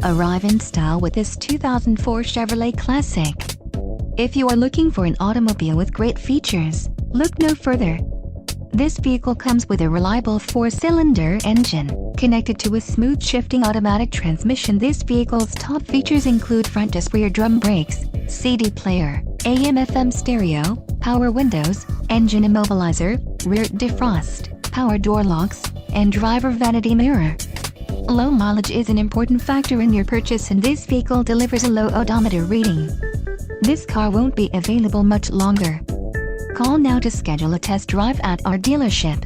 Arrive in style with this 2004 Chevrolet Classic. If you are looking for an automobile with great features, look no further. This vehicle comes with a reliable 4-cylinder engine, connected to a smooth shifting automatic transmission. This vehicle's top features include front disc rear drum brakes, CD player, AM/FM stereo, power windows, engine immobilizer, rear defrost, power door locks, and driver vanity mirror. Low mileage is an important factor in your purchase, and this vehicle delivers a low odometer reading. This car won't be available much longer. Call now to schedule a test drive at our dealership.